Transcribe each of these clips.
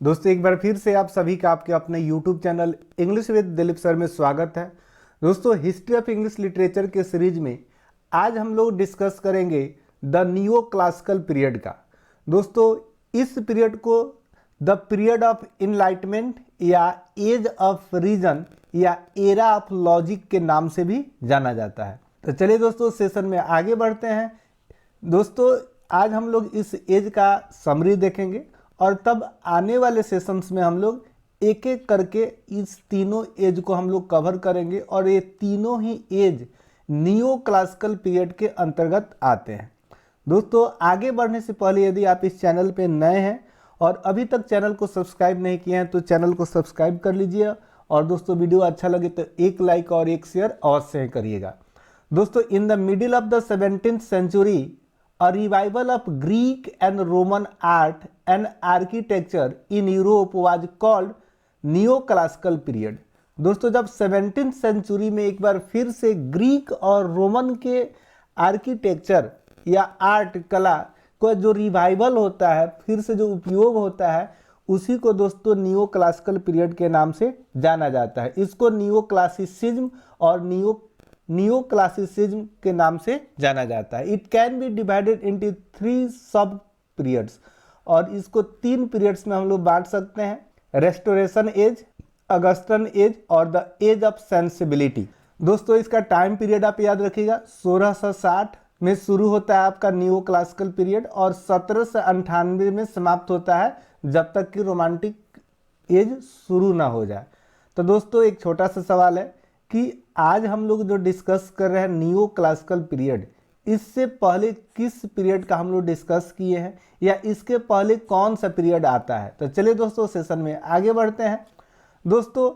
दोस्तों एक बार फिर से आप सभी का आपके अपने YouTube channel English with Dilip sir में स्वागत है। दोस्तों हिस्ट्री ऑफ इंग्लिश लिटरेचर के सीरीज में आज हम लोग डिस्कस करेंगे द नियो क्लासिकल पीरियड का। दोस्तों इस पीरियड को द पीरियड ऑफ इनलाइटमेंट या एज ऑफ रीजन या एरा ऑफ लॉजिक के नाम से भी जाना जाता है। तो चलिए दोस्तों सेशन में आगे बढ़ते हैं। दोस्तों आज हम लोग इस एज का समरी देखेंगे और तब आने वाले सेशंस में हम लोग एक एक करके इस तीनों एज को हम लोग कवर करेंगे और ये तीनों ही एज नियो क्लासिकल पीरियड के अंतर्गत आते हैं। दोस्तों आगे बढ़ने से पहले यदि आप इस चैनल पे नए हैं और अभी तक चैनल को सब्सक्राइब नहीं किए हैं तो चैनल को सब्सक्राइब कर लीजिए और दोस्तों वीडियो अच्छा लगे तो एक लाइक और एक शेयर अवश्य करिएगा। दोस्तों in the middle of the 17th century a revival of Greek and Roman art and architecture in Europe was called Neoclassical period। दोस्तों जब 17th सेंचुरी में एक बार फिर से ग्रीक और रोमन के आर्किटेक्चर या आर्ट कला को जो रिवाइवल होता है, फिर से जो उपयोग होता है, उसी को दोस्तों नियो क्लासिकल पीरियड के नाम से जाना जाता है। इसको नियो क्लासिसिज्म और नियो क्लासिसिज्म के नाम से जाना जाता है। It can be divided into 3 सब पीरियड्स और इसको 3 पीरियड्स में हम लोग बांट सकते हैं, रेस्टोरेशन एज, अगस्टन एज और द एज ऑफ सेंसिबिलिटी। दोस्तों इसका टाइम पीरियड आप याद रखिएगा, 1660 में शुरू होता है आपका नियो क्लासिकल पीरियड और 1798 में समाप्त होता है, जब तक कि रोमांटिक एज शुरू ना हो जाए। तो दोस्तों एक छोटा सा सवाल है कि आज हम लोग जो डिस्कस कर रहे हैं नियो क्लासिकल पीरियड, इससे पहले किस पीरियड का हम लोग डिस्कस किए हैं या इसके पहले कौन सा पीरियड आता है। तो चलिए दोस्तों सेशन में आगे बढ़ते हैं। दोस्तों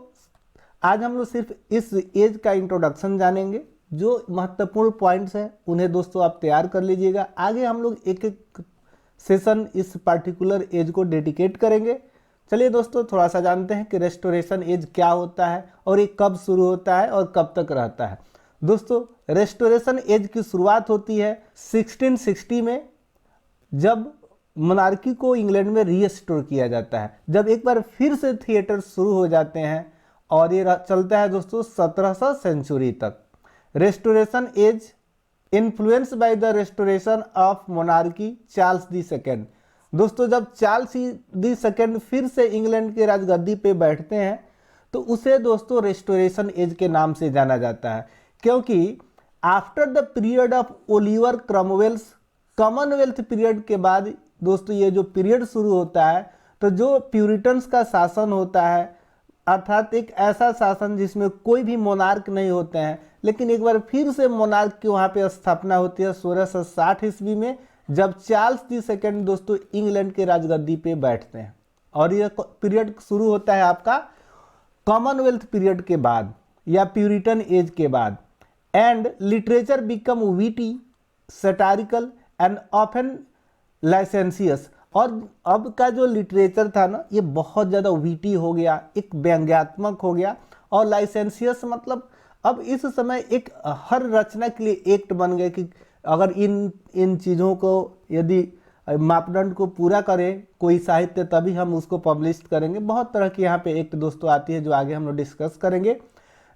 आज हम लोग सिर्फ इस एज का इंट्रोडक्शन जानेंगे, जो महत्वपूर्ण पॉइंट्स हैं उन्हें दोस्तों आप तैयार कर लीजिएगा। आगे हम लोग एक एक सेशन इस पार्टिकुलर एज को डेडिकेट करेंगे। चलिए दोस्तों थोड़ा सा जानते हैं कि रेस्टोरेशन एज क्या होता है और ये कब शुरू होता है और कब तक रहता है। दोस्तों रेस्टोरेशन एज की शुरुआत होती है 1660 में, जब मोनार्की को इंग्लैंड में रीस्टोर किया जाता है, जब एक बार फिर से थिएटर शुरू हो जाते हैं और ये चलता है दोस्तों 1700 सेंचुरी तक। Restoration age influence by the restoration of monarchy Charles the second. दोस्तों जब चार्ल्स दी सेकेंड फिर से इंग्लैंड के राजगद्दी पे बैठते हैं तो उसे दोस्तों रेस्टोरेशन एज के नाम से जाना जाता है, क्योंकि after the period of Oliver Cromwell's commonwealth period के बाद दोस्तों ये जो पीरियड शुरू होता है तो जो प्यूरिटन्स का शासन होता है, अर्थात एक ऐसा शासन जिसमें कोई भी मोनार्क नहीं होते हैं, लेकिन एक बार फिर से मोनार्क की वहाँ पे स्थापना होती है 1660 ईस्वी में, जब चार्ल्स दी सेकेंड दोस्तों इंग्लैंड के राजगद्दी पे बैठते हैं। और यह पीरियड शुरू होता है आपका कॉमनवेल्थ पीरियड के बाद या प्यूरिटन एज के बाद। And literature become witty, satirical and often licentious. और अब का जो लिटरेचर था ना, ये बहुत ज़्यादा विटी हो गया, एक व्यंग्यात्मक हो गया, और लाइसेंसियस मतलब अब इस समय एक हर रचना के लिए एक्ट बन गए कि अगर इन चीज़ों को यदि मापदंड को पूरा करें कोई साहित्य, तभी हम उसको पब्लिश करेंगे। बहुत तरह की यहाँ पे एक्ट दोस्तों आती है जो आगे हम लोग डिस्कस करेंगे।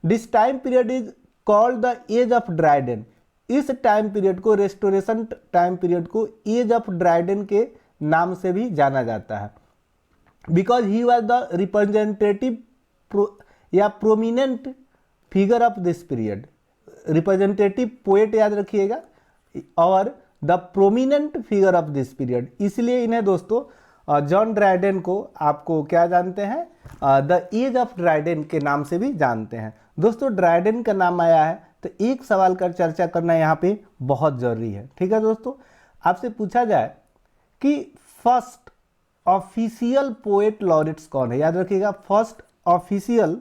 This time period is called the age of Dryden. इस टाइम पीरियड को, रेस्टोरेशन टाइम पीरियड को एज ऑफ ड्राइडेन के नाम से भी जाना जाता है, because he was the representative या prominent figure of this period. Representative poet याद रखिएगा और the prominent figure of this period, इसलिए इन्हें दोस्तों जॉन ड्राइडेन को आपको क्या जानते हैं, द एज ऑफ ड्राइडेन के नाम से भी जानते हैं। दोस्तों ड्राइडेन का नाम आया है तो एक सवाल का चर्चा करना यहाँ पे बहुत जरूरी है। ठीक है दोस्तों, आपसे पूछा जाए कि फर्स्ट ऑफिशियल पोएट लॉरेट्स कौन है, याद रखिएगा फर्स्ट ऑफिशियल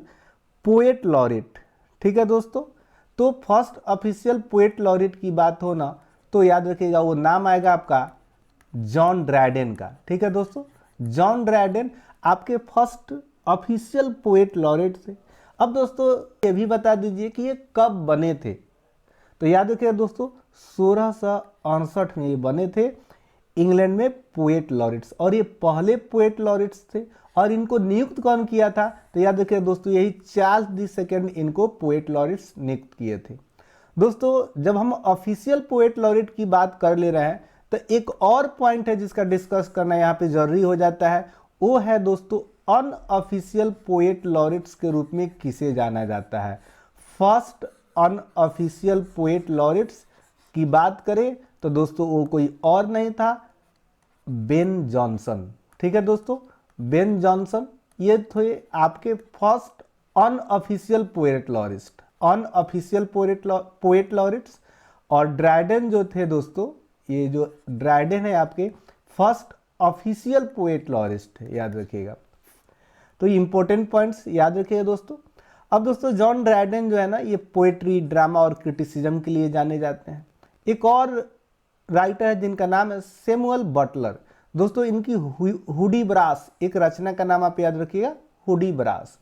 पोएट लॉरेट। ठीक है दोस्तों, तो फर्स्ट ऑफिशियल पोएट लॉरेट की बात हो ना तो याद रखिएगा वो नाम आएगा आपका जॉन ड्राइडेन का। ठीक है दोस्तों, जॉन ड्राइडेन आपके फर्स्ट ऑफिशियल पोएट लॉरेट थे। अब दोस्तों ये भी बता दीजिए कि ये कब बने थे, तो याद रखिएगा दोस्तों 1668 में ये बने थे। इंग्लैंड में पोएट लॉरेट्स, और ये पहले पोएट लॉरेट्स थे। और इनको नियुक्त कौन किया था? तो याद रखिए दोस्तों, यही चार्ल्स II इनको पोएट लॉरेट्स नियुक्त किए थे। दोस्तों जब हम ऑफिशियल पोएट लॉरेट की बात कर ले रहे हैं तो एक और पॉइंट है जिसका डिस्कस करना यहाँ पे जरूरी हो जाता है, वो है दोस्तों अनऑफिशियल पोएट लॉरेट्स के रूप में किसे जाना जाता है। फर्स्ट अनऑफिशियल पोएट लॉरेट्स की बात करें तो दोस्तों वो कोई और नहीं था, बेन जॉनसन। ठीक है दोस्तों, बेन जॉनसन ये थे आपके first unofficial poet laureate, unofficial poet laureates. और ड्राइडन जो थे दोस्तों, ये जो ड्राइडन है आपके फर्स्ट ऑफिशियल पोएट लॉरेट है, याद रखिएगा। तो इंपॉर्टेंट पॉइंट्स याद रखिएगा दोस्तों। अब दोस्तों जॉन ड्राइडन जो है ना, ये पोएट्री, ड्रामा और क्रिटिसिज्म के लिए जाने जाते हैं। एक और राइटर है जिनका नाम है सैमुअल बटलर। दोस्तों इनकी हुडीब्रास एक रचना का नाम आप याद रखिएगा, हुडीब्रास।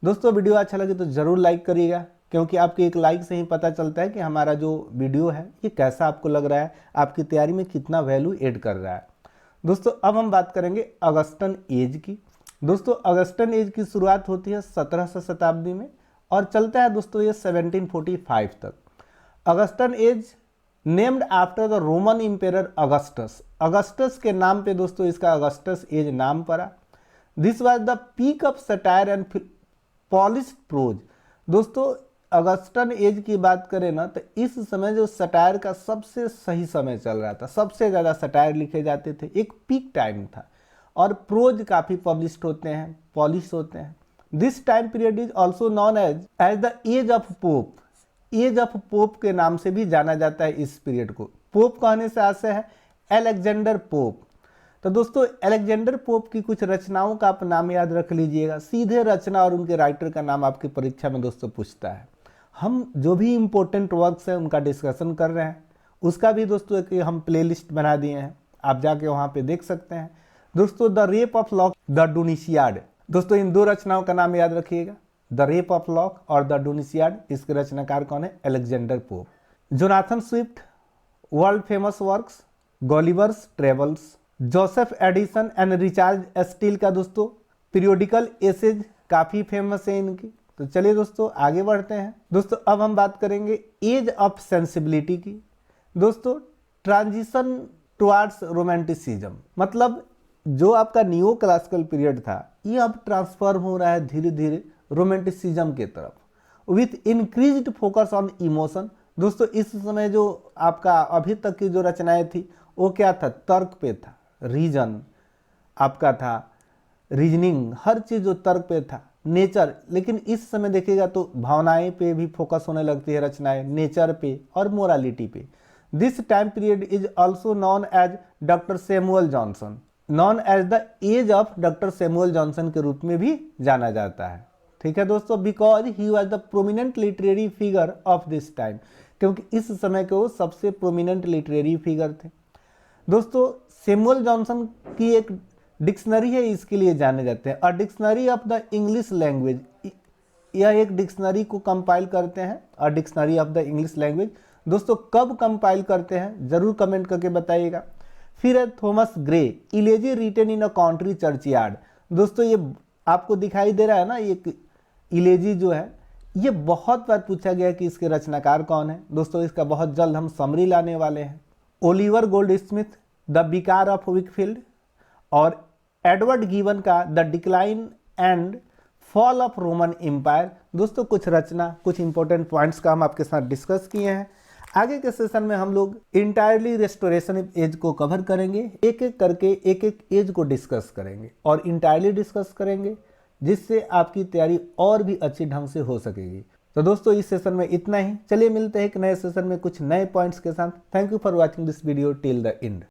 दोस्तों वीडियो अच्छा लगे तो जरूर लाइक करिएगा, क्योंकि आपके एक लाइक से ही पता चलता है कि हमारा जो वीडियो है ये कैसा आपको लग रहा है, आपकी तैयारी में कितना वैल्यू ऐड कर रहा है। दोस्तों अब हम बात करेंगे ऑगस्टन एज की। दोस्तों ऑगस्टन एज की शुरुआत होती है 17वीं शताब्दी में और चलता है दोस्तों ये 1745 तक। Augustan age named after the Roman emperor Augustus, Augustus के नाम पे दोस्तों इसका ऑगस्टस एज नाम पड़ा। This was the peak of satire and polished prose. दोस्तों ऑगस्टन एज की बात करें ना तो इस समय जो सटायर का सबसे सही समय चल रहा था, सबसे ज़्यादा सटायर लिखे जाते थे, एक पीक टाइम था। और प्रोज काफ़ी पब्लिश होते हैं, पॉलिश होते हैं। This time period is also known as the age of Pope, age of Pope के नाम से भी जाना जाता है इस पीरियड को। पोप कहने से आशय है अलेक्जेंडर पोप। तो दोस्तों अलेक्जेंडर पोप की कुछ रचनाओं का आप नाम याद रख लीजिएगा, सीधे रचना और उनके राइटर का नाम आपकी परीक्षा में दोस्तों पूछता है। हम जो भी इम्पोर्टेंट वर्क्स हैं उनका डिस्कशन कर रहे हैं, उसका भी दोस्तों एक हम प्लेलिस्ट बना दिए हैं, आप जाके वहाँ पे देख सकते हैं। दोस्तों the Rape of Lock, the Dunciad. दोस्तों इन दो रचनाओं का नाम याद रखिएगा, द रेप ऑफ लॉक और द डूनिशियाड। इसके रचनाकार कौन है? Alexander Pope. Jonathan Swift world famous works, Gulliver's Travels. Joseph Addison and Richard Steele का दोस्तों पीरियोडिकल एसेज काफ़ी फेमस है इनकी। तो चलिए दोस्तों आगे बढ़ते हैं। दोस्तों अब हम बात करेंगे एज ऑफ सेंसिबिलिटी की। दोस्तों ट्रांजिशन टुवार्ड्स रोमांटिसिज्म, मतलब जो आपका नियो क्लासिकल पीरियड था ये अब ट्रांसफॉर्म हो रहा है धीरे धीरे रोमांटिसिज्म के तरफ with increased focus on emotion. दोस्तों इस समय जो आपका अभी तक की जो रचनाएं थी वो क्या था? तर्क पे था, रीजन आपका था, रीजनिंग, हर चीज़ जो तर्क पे था, नेचर। लेकिन इस समय देखिएगा तो भावनाएं पे भी फोकस होने लगती है रचनाएं, नेचर पे और मोरालिटी पे। This time period is also known as doctor Samuel Johnson, known as the age of doctor Samuel Johnson के रूप में भी जाना जाता है। ठीक है दोस्तों, because he was the prominent literary figure of this time, क्योंकि इस समय के वो सबसे प्रोमिनेंट लिटरेरी फिगर थे। दोस्तों सैमुअल जॉनसन की एक डिक्शनरी है, इसके लिए जाने जाते हैं, a dictionary of the English language. यह एक डिक्शनरी को कंपाइल करते हैं, a dictionary of the English language. दोस्तों कब कंपाइल करते हैं जरूर कमेंट करके बताइएगा। फिर है Thomas Gray, elegy written in a country churchyard. दोस्तों ये आपको दिखाई दे रहा है ना, ये इलेजी जो है ये बहुत बार पूछा गया कि इसके रचनाकार कौन है। दोस्तों इसका बहुत जल्द हम समरी लाने वाले हैं। Oliver Goldsmith, the vicar of Wakefield, और एडवर्ड गिवन का the decline and fall of Roman empire. दोस्तों कुछ रचना, कुछ इंपॉर्टेंट पॉइंट्स का हम आपके साथ डिस्कस किए हैं। आगे के सेशन में हम लोग इंटायरली रेस्टोरेशन एज को कवर करेंगे, एक एक करके एक एक एज को डिस्कस करेंगे और इंटायरली डिस्कस करेंगे, जिससे आपकी तैयारी और भी अच्छी ढंग से हो सकेगी। तो दोस्तों इस सेशन में इतना ही, चलिए मिलते हैं एक नए सेशन में कुछ नए पॉइंट्स के साथ। Thank you for watching this video till the end.